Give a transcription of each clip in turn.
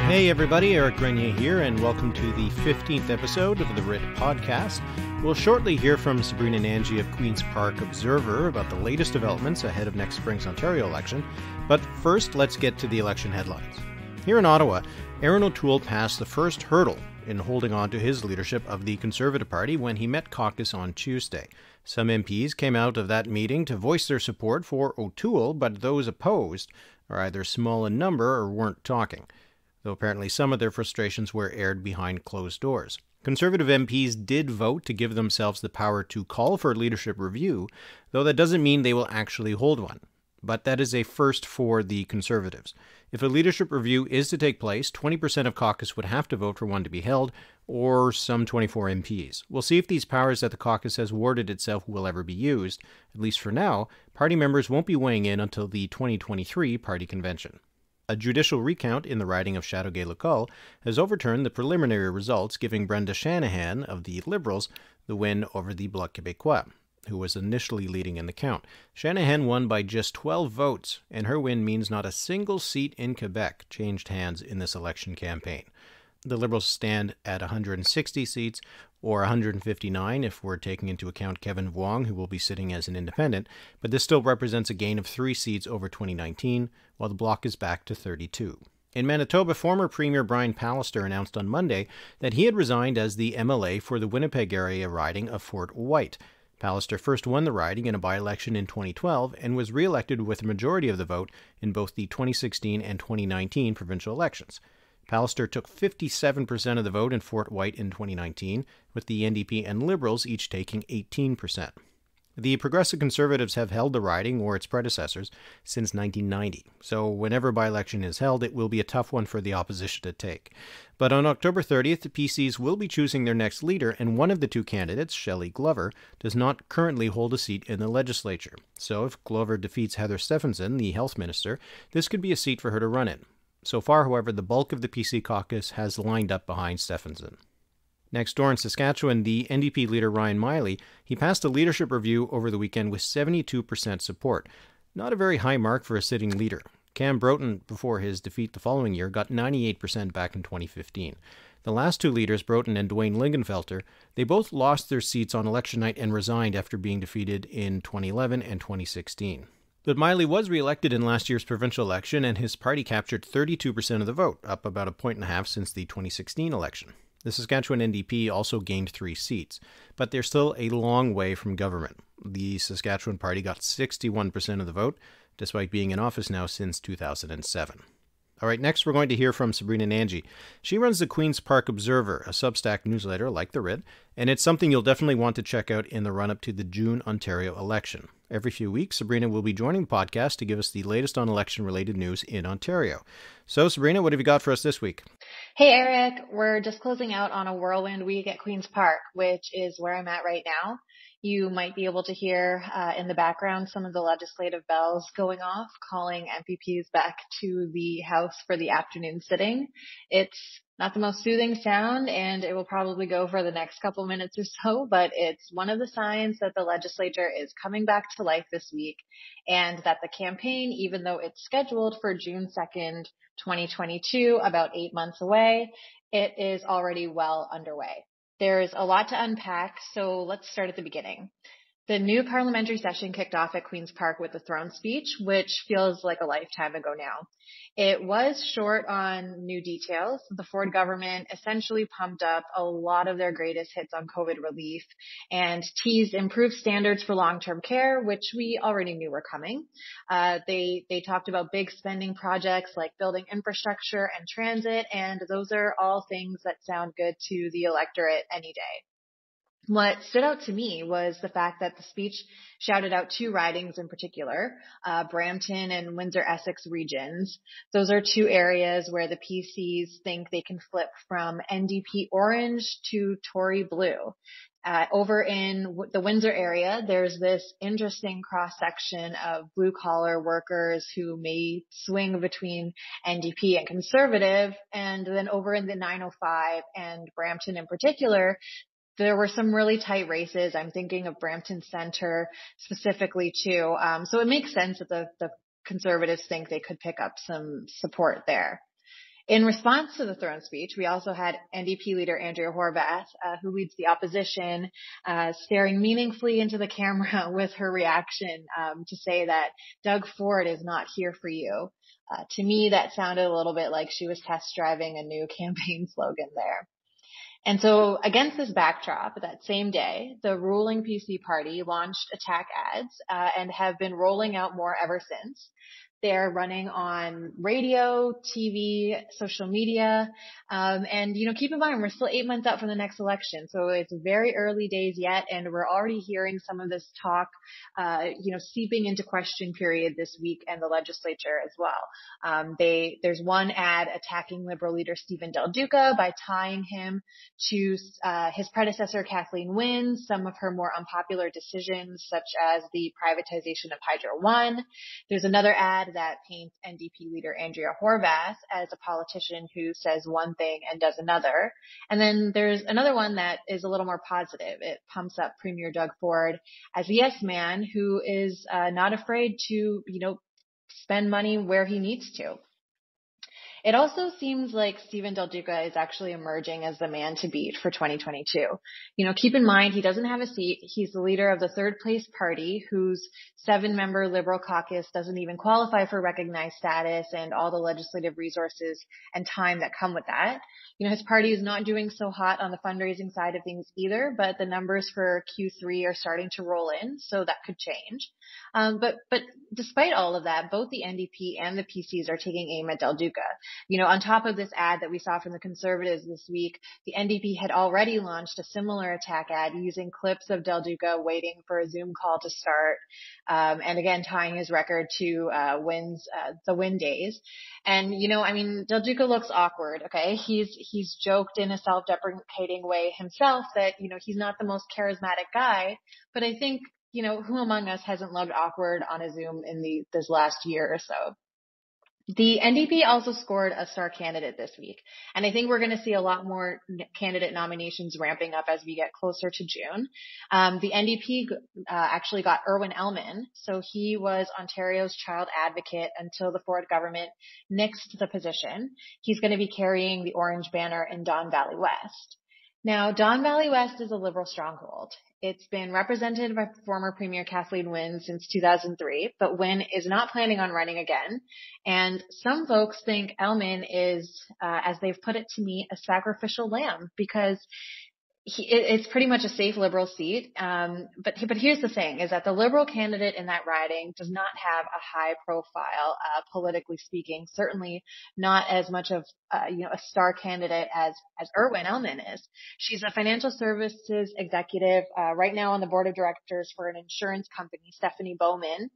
Hey everybody, Éric Grenier here, and welcome to the 15th episode of the Writ Podcast. We'll shortly hear from Sabrina and Nanji of Queen's Park Observer about the latest developments ahead of next spring's Ontario election. But first, let's get to the election headlines. Here in Ottawa, Erin O'Toole passed the first hurdle in holding on to his leadership of the Conservative Party when he met caucus on Tuesday. Some MPs came out of that meeting to voice their support for O'Toole, but those opposed are either small in number or weren't talking, though apparently some of their frustrations were aired behind closed doors. Conservative MPs did vote to give themselves the power to call for a leadership review, though that doesn't mean they will actually hold one. But that is a first for the Conservatives. If a leadership review is to take place, 20% of caucus would have to vote for one to be held, or some 24 MPs. We'll see if these powers that the caucus has awarded itself will ever be used. At least for now, party members won't be weighing in until the 2023 party convention. A judicial recount in the riding of Châteauguay-Léger has overturned the preliminary results, giving Brenda Shanahan of the Liberals the win over the Bloc Québécois, who was initially leading in the count. Shanahan won by just 12 votes, and her win means not a single seat in Quebec changed hands in this election campaign. The Liberals stand at 160 seats, or 159 if we're taking into account Kevin Vuong, who will be sitting as an independent, but this still represents a gain of 3 seats over 2019, while the Bloc is back to 32. In Manitoba, former Premier Brian Pallister announced on Monday that he had resigned as the MLA for the Winnipeg area riding of Fort Whyte. Pallister first won the riding in a by-election in 2012 and was re-elected with a majority of the vote in both the 2016 and 2019 provincial elections. Pallister took 57% of the vote in Fort Whyte in 2019, with the NDP and Liberals each taking 18%. The Progressive Conservatives have held the riding, or its predecessors, since 1990, so whenever by-election is held, it will be a tough one for the opposition to take. But on October 30th, the PCs will be choosing their next leader, and one of the two candidates, Shelley Glover, does not currently hold a seat in the legislature. So if Glover defeats Heather Stephenson, the health minister, this could be a seat for her to run in. So far, however, the bulk of the PC caucus has lined up behind Stephenson. Next door in Saskatchewan, the NDP leader Ryan Meili, he passed a leadership review over the weekend with 72% support. Not a very high mark for a sitting leader. Cam Broughton, before his defeat the following year, got 98% back in 2015. The last two leaders, Broughton and Dwayne Lingenfelter, they both lost their seats on election night and resigned after being defeated in 2011 and 2016. But Meili was re-elected in last year's provincial election, and his party captured 32% of the vote, up about 1.5 points since the 2016 election. The Saskatchewan NDP also gained 3 seats, but they're still a long way from government. The Saskatchewan Party got 61% of the vote, despite being in office now since 2007. All right, next we're going to hear from Sabrina and Nanji. She runs the Queen's Park Observer, a Substack newsletter like the Writ, and it's something you'll definitely want to check out in the run-up to the June Ontario election. Every few weeks, Sabrina will be joining the podcast to give us the latest on election-related news in Ontario. So, Sabrina, what have you got for us this week? Hey, Eric. We're just closing out on a whirlwind week at Queen's Park, which is where I'm at right now. You might be able to hear in the background some of the legislative bells going off, calling MPPs back to the House for the afternoon sitting. It's not the most soothing sound, and it will probably go for the next couple minutes or so, but it's one of the signs that the legislature is coming back to life this week, and that the campaign, even though it's scheduled for June 2nd, 2022, about 8 months away, it is already well underway. There's a lot to unpack, so let's start at the beginning. The new parliamentary session kicked off at Queen's Park with the throne speech, which feels like a lifetime ago now. It was short on new details. The Ford government essentially pumped up a lot of their greatest hits on COVID relief and teased improved standards for long-term care, which we already knew were coming. They talked about big spending projects like building infrastructure and transit, and those are all things that sound good to the electorate any day. What stood out to me was the fact that the speech shouted out 2 ridings in particular, Brampton and Windsor-Essex regions. Those are 2 areas where the PCs think they can flip from NDP orange to Tory blue. Over in the Windsor area, there's this interesting cross-section of blue-collar workers who may swing between NDP and Conservative. And then over in the 905 and Brampton in particular, there were some really tight races. I'm thinking of Brampton Centre specifically too. So it makes sense that the Conservatives think they could pick up some support there. In response to the throne speech, we also had NDP leader Andrea Horwath, who leads the opposition, staring meaningfully into the camera with her reaction to say that Doug Ford is not here for you. To me, that sounded a little bit like she was test driving a new campaign slogan there. And so against this backdrop, that same day, the ruling PC party launched attack ads and have been rolling out more ever since. They're running on radio, TV, social media. And, keep in mind, we're still 8 months out from the next election. So it's very early days yet. And we're already hearing some of this talk, seeping into question period this week and the legislature as well. There's one ad attacking Liberal leader Stephen Del Duca by tying him to his predecessor Kathleen Wynne, some of her more unpopular decisions, such as the privatization of Hydro One. There's another ad that paints NDP leader Andrea Horwath as a politician who says one thing and does another. And then there's another one that is a little more positive. It pumps up Premier Doug Ford as a yes man who is not afraid to, spend money where he needs to. It also seems like Stephen Del Duca is actually emerging as the man to beat for 2022. Keep in mind, he doesn't have a seat. He's the leader of the third place party whose 7-member Liberal caucus doesn't even qualify for recognized status and all the legislative resources and time that come with that. His party is not doing so hot on the fundraising side of things either, but the numbers for Q3 are starting to roll in, so that could change. But despite all of that, both the NDP and the PCs are taking aim at Del Duca. On top of this ad that we saw from the Conservatives this week, the NDP had already launched a similar attack ad using clips of Del Duca waiting for a Zoom call to start, and again, tying his record to the Wynne days. And, Del Duca looks awkward, okay? He's joked in a self-deprecating way himself that, he's not the most charismatic guy, but I think, who among us hasn't loved awkward on a Zoom in this last year or so? The NDP also scored a star candidate this week, and I think we're going to see a lot more candidate nominations ramping up as we get closer to June. The NDP actually got Irwin Elman, so he was Ontario's child advocate until the Ford government nixed the position. He's going to be carrying the orange banner in Don Valley West. Now, Don Valley West is a Liberal stronghold. It's been represented by former Premier Kathleen Wynne since 2003, but Wynne is not planning on running again. And some folks think Elman is, as they've put it to me, a sacrificial lamb because it's pretty much a safe Liberal seat. But here's the thing, is that the Liberal candidate in that riding does not have a high profile, politically speaking, certainly not as much of, a star candidate as Irwin Elman is. She's a financial services executive, right now on the board of directors for an insurance company, Stephanie Bowman,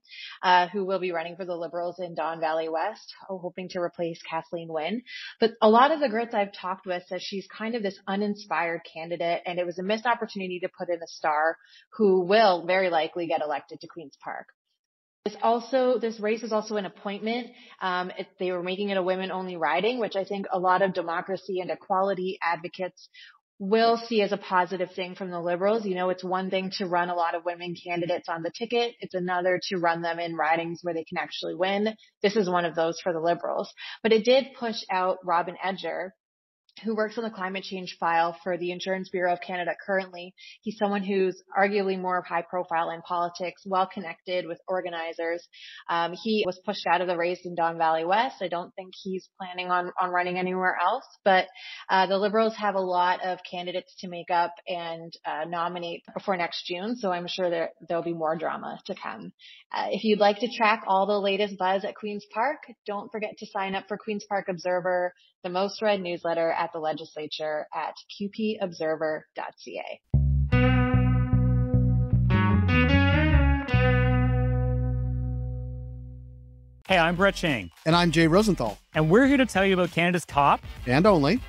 who will be running for the Liberals in Don Valley West, hoping to replace Kathleen Wynne. But a lot of the Grits I've talked with says she's kind of this uninspired candidate, and it was a missed opportunity to put in a star who will very likely get elected to Queen's Park. This race is also an appointment. They were making it a women-only riding, which I think a lot of democracy and equality advocates will see as a positive thing from the Liberals. It's one thing to run a lot of women candidates on the ticket. It's another to run them in ridings where they can actually win. This is one of those for the Liberals. But it did push out Robin Edger, who works on the climate change file for the Insurance Bureau of Canada currently. He's someone who's arguably more high profile in politics, well connected with organizers. He was pushed out of the race in Don Valley West. I don't think he's planning on running anywhere else, but the Liberals have a lot of candidates to make up and nominate before next June, so I'm sure there'll be more drama to come. If you'd like to track all the latest buzz at Queen's Park, don't forget to sign up for Queen's Park Observer, the most read newsletter at the legislature, at qpobserver.ca. Hey, I'm Brett Chang. And I'm Jay Rosenthal. And we're here to tell you about Canada's top and only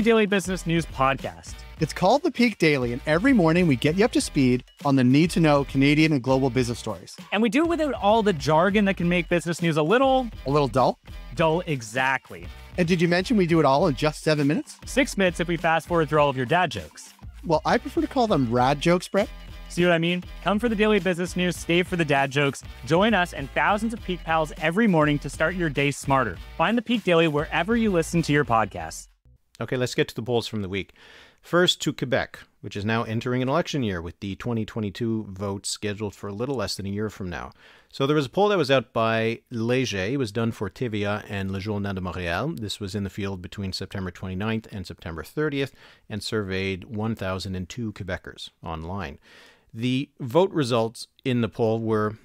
daily business news podcast. It's called The Peak Daily, and every morning we get you up to speed on the need-to-know Canadian and global business stories. And we do it without all the jargon that can make business news a little dull? Dull, exactly. And did you mention we do it all in just 7 minutes? 6 minutes if we fast forward through all of your dad jokes. Well, I prefer to call them rad jokes, Brett. See what I mean? Come for the daily business news, stay for the dad jokes. Join us and thousands of Peak Pals every morning to start your day smarter. Find the Peak Daily wherever you listen to your podcasts. Okay, let's get to the polls from the week. First to Quebec, which is now entering an election year with the 2022 vote scheduled for a little less than a year from now. So there was a poll that was out by Léger. It was done for TVA and Le Journal de Montréal. This was in the field between September 29th and September 30th and surveyed 1,002 Quebecers online. The vote results in the poll were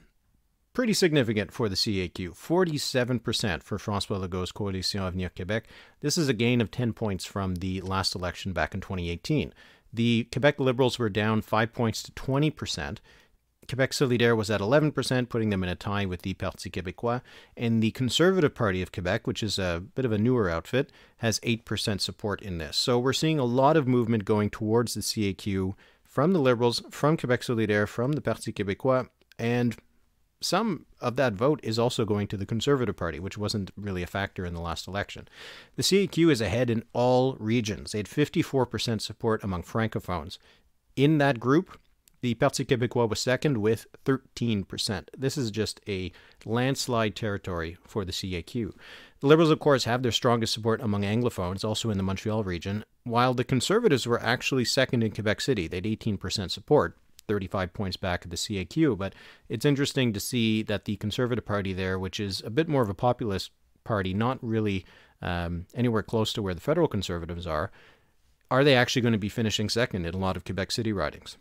pretty significant for the CAQ. 47% for François Legault's Coalition Avenir Québec. This is a gain of 10 points from the last election back in 2018. The Quebec Liberals were down 5 points to 20%. Quebec Solidaire was at 11%, putting them in a tie with the Parti québécois. And the Conservative Party of Quebec, which is a bit of a newer outfit, has 8% support in this. So we're seeing a lot of movement going towards the CAQ from the Liberals, from Quebec Solidaire, from the Parti québécois, and some of that vote is also going to the Conservative Party, which wasn't really a factor in the last election. The CAQ is ahead in all regions. They had 54% support among francophones. In that group, the Parti québécois was second with 13%. This is just a landslide territory for the CAQ. The Liberals, of course, have their strongest support among Anglophones, also in the Montreal region, while the Conservatives were actually second in Quebec City. They had 18% support, 35 points back at the CAQ. But it's interesting to see that the Conservative Party there, which is a bit more of a populist party, not really anywhere close to where the federal Conservatives are they actually going to be finishing second in a lot of Quebec City ridings?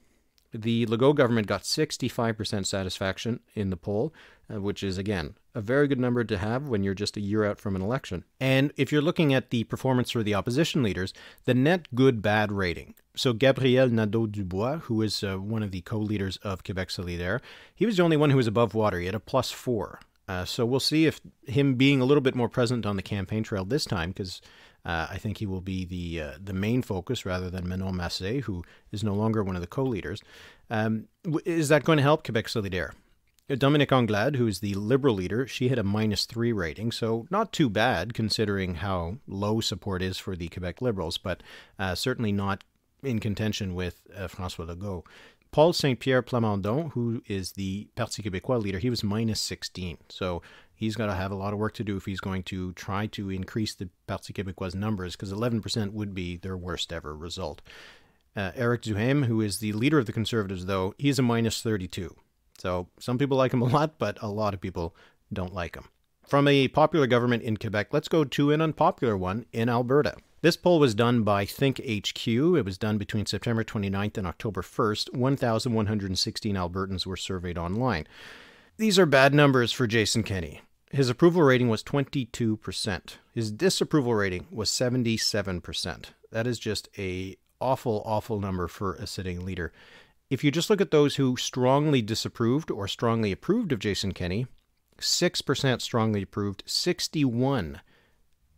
The Legault government got 65% satisfaction in the poll, which is, again, a very good number to have when you're just a year out from an election. And if you're looking at the performance for the opposition leaders, the net good-bad rating. So Gabriel Nadeau-Dubois, who is one of the co-leaders of Quebec Solidaire, he was the only one who was above water. He had a +4. So we'll see if him being a little bit more present on the campaign trail this time, because I think he will be the main focus rather than Manon Massé, who is no longer one of the co-leaders. Is that going to help Quebec Solidaire? Dominique Anglade, who is the Liberal leader, she had a -3 rating, so not too bad considering how low support is for the Quebec Liberals, but certainly not in contention with François Legault. Paul Saint-Pierre Plamondon, who is the Parti québécois leader, he was -16. So he's got to have a lot of work to do if he's going to try to increase the Parti québécois numbers, because 11% would be their worst ever result. Éric Zuhaim, who is the leader of the Conservatives, though, he's a -32. So some people like him a lot, but a lot of people don't like him. From a popular government in Quebec, let's go to an unpopular one in Alberta. This poll was done by Think HQ. It was done between September 29th and October 1st. 1,116 Albertans were surveyed online. These are bad numbers for Jason Kenney. His approval rating was 22%. His disapproval rating was 77%. That is just a awful, awful number for a sitting leader. If you just look at those who strongly disapproved or strongly approved of Jason Kenney, 6% strongly approved, 61%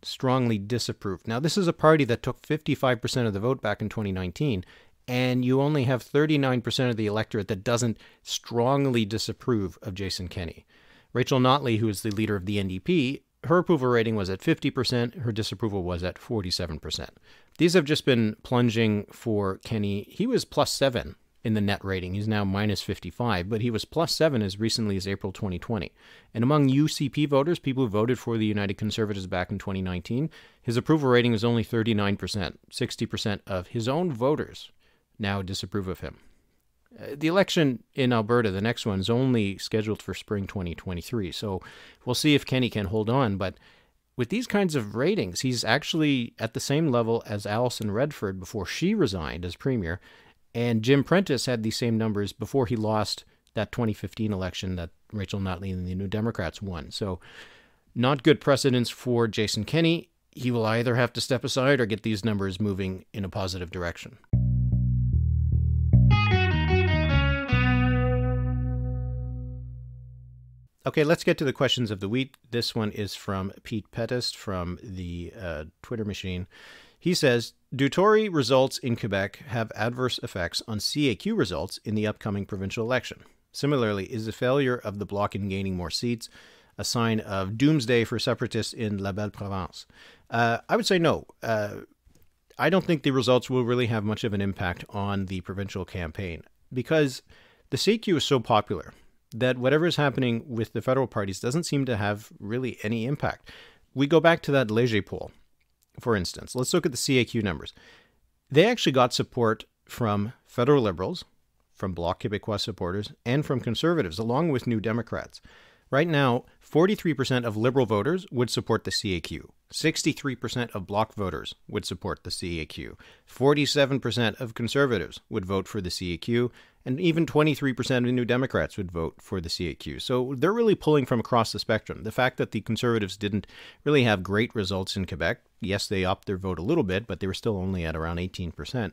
strongly disapproved. Now, this is a party that took 55% of the vote back in 2019, and you only have 39% of the electorate that doesn't strongly disapprove of Jason Kenney. Rachel Notley, who is the leader of the NDP, her approval rating was at 50%, her disapproval was at 47%. These have just been plunging for Kenney. He was +7 in the net rating. He's now -55, but he was +7 as recently as April 2020. And among UCP voters, people who voted for the United Conservatives back in 2019, his approval rating was only 39%. 60% of his own voters now disapprove of him. The election in Alberta, the next one, is only scheduled for spring 2023, so we'll see if Kenney can hold on. But with these kinds of ratings, he's actually at the same level as Alison Redford before she resigned as premier, and Jim Prentice had these same numbers before he lost that 2015 election that Rachel Notley and the New Democrats won. So not good precedents for Jason Kenney. He will either have to step aside or get these numbers moving in a positive direction. Okay, let's get to the questions of the week. This one is from Pete Pettis from the Twitter machine. He says, do Tory results in Quebec have adverse effects on CAQ results in the upcoming provincial election? Similarly, is the failure of the Bloc in gaining more seats a sign of doomsday for separatists in La Belle Province? I would say no. I don't think the results will really have much of an impact on the provincial campaign. because the CQ is so popular that whatever is happening with the federal parties doesn't seem to have really any impact. We go back to that Léger poll, for instance. Let's look at the CAQ numbers. They actually got support from federal Liberals, from Bloc Québécois supporters, and from Conservatives, along with New Democrats. Right now, 43% of Liberal voters would support the CAQ. 63% of Bloc voters would support the CAQ. 47% of Conservatives would vote for the CAQ, and even 23% of New Democrats would vote for the CAQ. So they're really pulling from across the spectrum. The fact that the Conservatives didn't really have great results in Quebec, yes, they upped their vote a little bit, but they were still only at around 18%.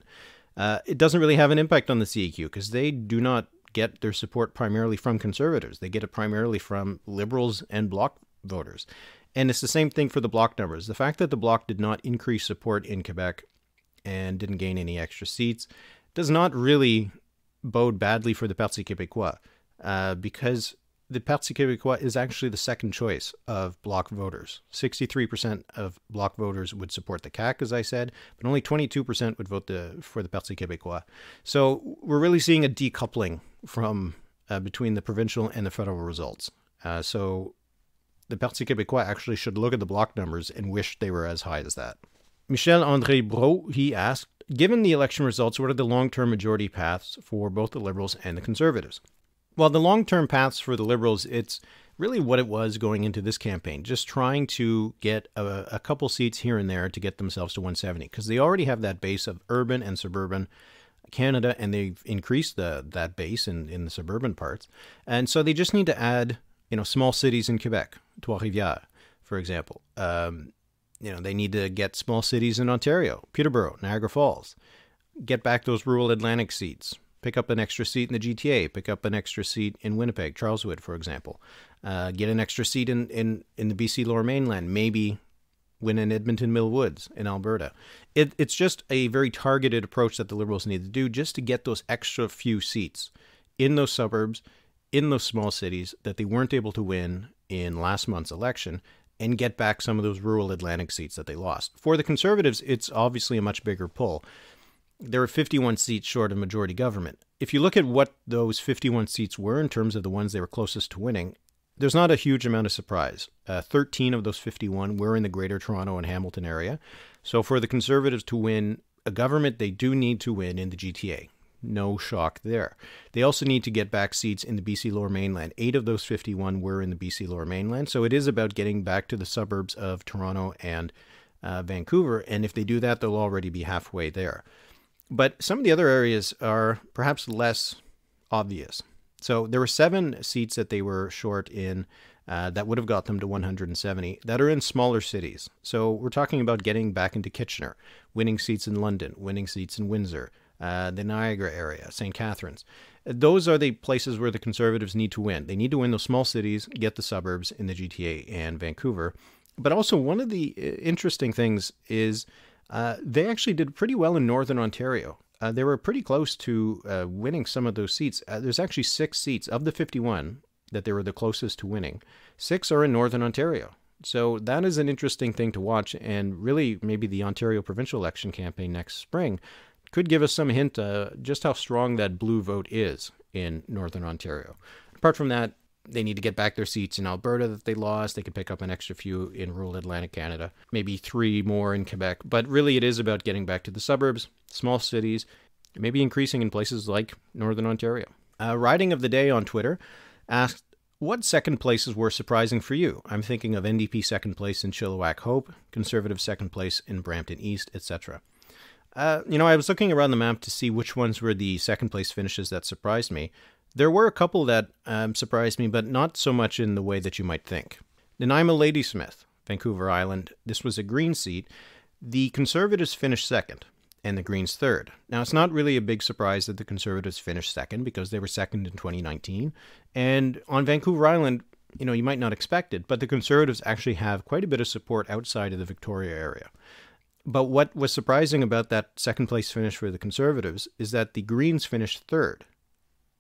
It doesn't really have an impact on the CAQ because they do not get their support primarily from Conservatives. They get it primarily from Liberals and Bloc voters. And it's the same thing for the Bloc numbers. The fact that the Bloc did not increase support in Quebec and didn't gain any extra seats does not really bode badly for the Parti Québécois because the Parti Québécois is actually the second choice of Bloc voters. 63% of Bloc voters would support the CAQ, as I said, but only 22% would vote for the Parti Québécois. So we're really seeing a decoupling from between the provincial and the federal results. So the Parti Québécois actually should look at the Bloc numbers and wish they were as high as that. Michel-André Brault, he asked, given the election results, what are the long-term majority paths for both the Liberals and the Conservatives? Well, the long-term paths for the Liberals, it's really what it was going into this campaign, just trying to get a couple seats here and there to get themselves to 170, because they already have that base of urban and suburban Canada, and they've increased that base in the suburban parts. And so they just need to add, small cities in Quebec, Trois-Rivières, for example. They need to get small cities in Ontario, Peterborough, Niagara Falls, get back those rural Atlantic seats, pick up an extra seat in the GTA, pick up an extra seat in Winnipeg, Charleswood, for example, get an extra seat in the BC Lower Mainland, maybe win in Edmonton Mill Woods in Alberta. It's just a very targeted approach that the Liberals need to do just to get those extra few seats in those suburbs, in those small cities that they weren't able to win in last month's election, and get back some of those rural Atlantic seats that they lost. For the Conservatives, it's obviously a much bigger pull. There are 51 seats short of majority government. If you look at what those 51 seats were in terms of the ones they were closest to winning, there's not a huge amount of surprise. 13 of those 51 were in the Greater Toronto and Hamilton area. So for the Conservatives to win a government, they do need to win in the GTA. No shock there. They also need to get back seats in the BC Lower Mainland. 8 of those 51 were in the BC Lower Mainland. So it is about getting back to the suburbs of Toronto and Vancouver. And if they do that, they'll already be halfway there. But some of the other areas are perhaps less obvious. So there were 7 seats that they were short in that would have got them to 170 that are in smaller cities. So we're talking about getting back into Kitchener, winning seats in London, winning seats in Windsor, the Niagara area, St. Catharines. Those are the places where the Conservatives need to win. They need to win those small cities, get the suburbs in the GTA and Vancouver. But also one of the interesting things is they actually did pretty well in Northern Ontario. They were pretty close to winning some of those seats. There's actually 6 seats of the 51 that they were the closest to winning. 6 are in Northern Ontario. So that is an interesting thing to watch. And really, maybe the Ontario provincial election campaign next spring could give us some hint just how strong that blue vote is in Northern Ontario. Apart from that, they need to get back their seats in Alberta that they lost. They could pick up an extra few in rural Atlantic Canada, maybe 3 more in Quebec. But really, it is about getting back to the suburbs, small cities, maybe increasing in places like Northern Ontario. Riding of the Day on Twitter asked, what second places were surprising for you? I'm thinking of NDP second place in Chilliwack Hope, Conservative second place in Brampton East, etc. I was looking around the map to see which ones were the second place finishes that surprised me. There were a couple that surprised me, but not so much in the way that you might think. Nanaimo Ladysmith, Vancouver Island, this was a Green seat. The Conservatives finished second, and the Greens third. Now, it's not really a big surprise that the Conservatives finished second, because they were second in 2019. And on Vancouver Island, you might not expect it, but the Conservatives actually have quite a bit of support outside of the Victoria area. But what was surprising about that second place finish for the Conservatives is that the Greens finished third.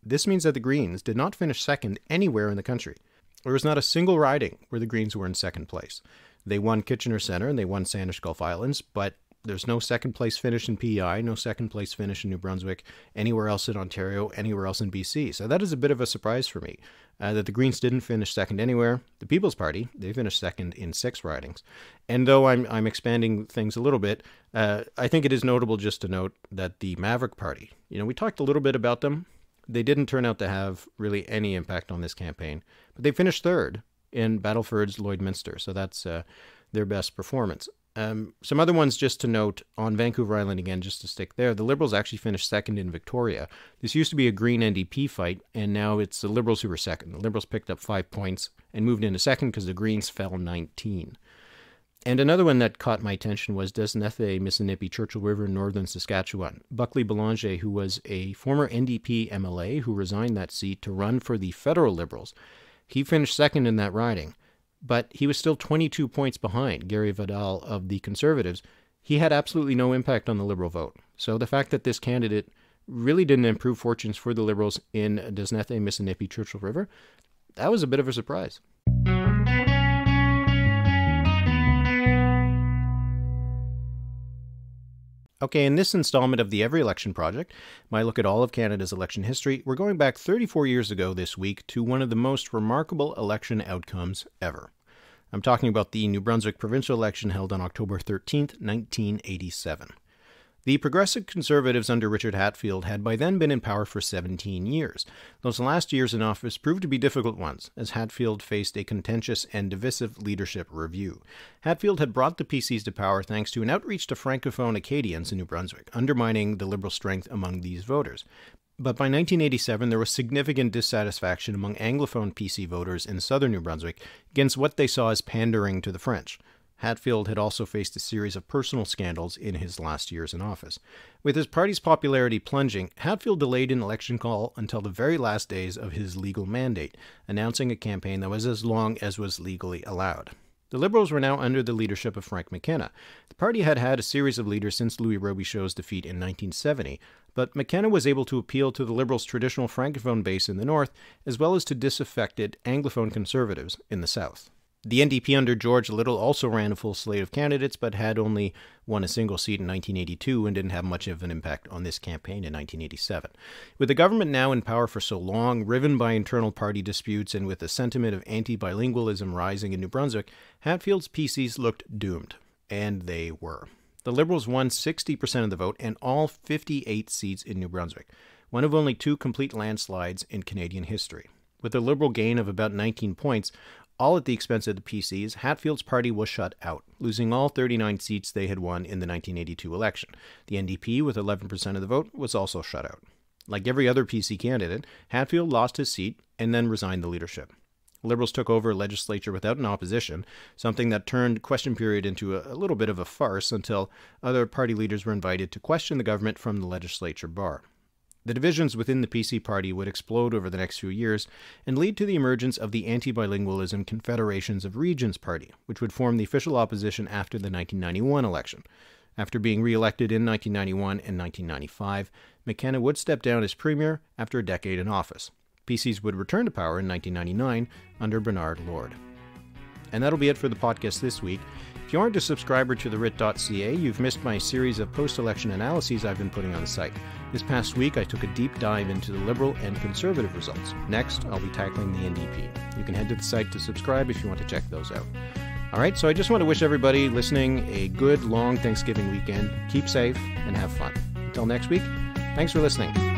This means that the Greens did not finish second anywhere in the country. There was not a single riding where the Greens were in second place. They won Kitchener Centre and they won Sandwich Gulf Islands, but There's no second place finish in PEI, no second place finish in New Brunswick, anywhere else in Ontario, anywhere else in BC. So that is a bit of a surprise for me, that the Greens didn't finish second anywhere. The People's Party, they finished second in 6 ridings. And though I'm expanding things a little bit, I think it is notable just to note that the Maverick Party, we talked a little bit about them. They didn't turn out to have really any impact on this campaign, but they finished third in Battleford's Lloydminster. So that's their best performance. Some other ones just to note on Vancouver Island again, just to stick there, the Liberals actually finished second in Victoria. This used to be a Green NDP fight, and now it's the Liberals who were second. The Liberals picked up 5 points and moved into second because the Greens fell 19. And another one that caught my attention was Desnethe, Missinippi, Churchill River, northern Saskatchewan. Buckley Belanger, who was a former NDP MLA who resigned that seat to run for the federal Liberals, he finished second in that riding. But he was still 22 points behind Gary Vidal of the Conservatives. He had absolutely no impact on the Liberal vote. So the fact that this candidate really didn't improve fortunes for the Liberals in Desnethe, Missinippi, Churchill River, that was a bit of a surprise. Okay, in this installment of the Every Election Project, my look at all of Canada's election history, we're going back 34 years ago this week to one of the most remarkable election outcomes ever. I'm talking about the New Brunswick provincial election held on October 13th, 1987. The Progressive Conservatives under Richard Hatfield had by then been in power for 17 years. Those last years in office proved to be difficult ones, as Hatfield faced a contentious and divisive leadership review. Hatfield had brought the PCs to power thanks to an outreach to Francophone Acadians in New Brunswick, undermining the Liberal strength among these voters. But by 1987, there was significant dissatisfaction among Anglophone PC voters in southern New Brunswick against what they saw as pandering to the French. Hatfield had also faced a series of personal scandals in his last years in office. With his party's popularity plunging, Hatfield delayed an election call until the very last days of his legal mandate, announcing a campaign that was as long as was legally allowed. The Liberals were now under the leadership of Frank McKenna. The party had had a series of leaders since Louis Robichaud's defeat in 1970, but McKenna was able to appeal to the Liberals' traditional Francophone base in the north, as well as to disaffected Anglophone conservatives in the south. The NDP under George Little also ran a full slate of candidates, but had only won a single seat in 1982 and didn't have much of an impact on this campaign in 1987. With the government now in power for so long, riven by internal party disputes, and with the sentiment of anti-bilingualism rising in New Brunswick, Hatfield's PCs looked doomed. And they were. The Liberals won 60% of the vote and all 58 seats in New Brunswick, one of only 2 complete landslides in Canadian history. With a Liberal gain of about 19 points, all at the expense of the PCs, Hatfield's party was shut out, losing all 39 seats they had won in the 1982 election. The NDP, with 11% of the vote, was also shut out. Like every other PC candidate, Hatfield lost his seat and then resigned the leadership. Liberals took over a legislature without an opposition, something that turned question period into a little bit of a farce until other party leaders were invited to question the government from the legislature bar. The divisions within the PC party would explode over the next few years and lead to the emergence of the Anti-Bilingualism Confederations of Regions Party, which would form the official opposition after the 1991 election. After being re-elected in 1991 and 1995, McKenna would step down as premier after a decade in office. PCs would return to power in 1999 under Bernard Lord. And that'll be it for the podcast this week. If you aren't a subscriber to the Writ.ca, you've missed my series of post-election analyses I've been putting on the site. This past week, I took a deep dive into the Liberal and Conservative results. Next, I'll be tackling the NDP. You can head to the site to subscribe if you want to check those out. All right, so I just want to wish everybody listening a good, long Thanksgiving weekend. Keep safe and have fun. Until next week, thanks for listening.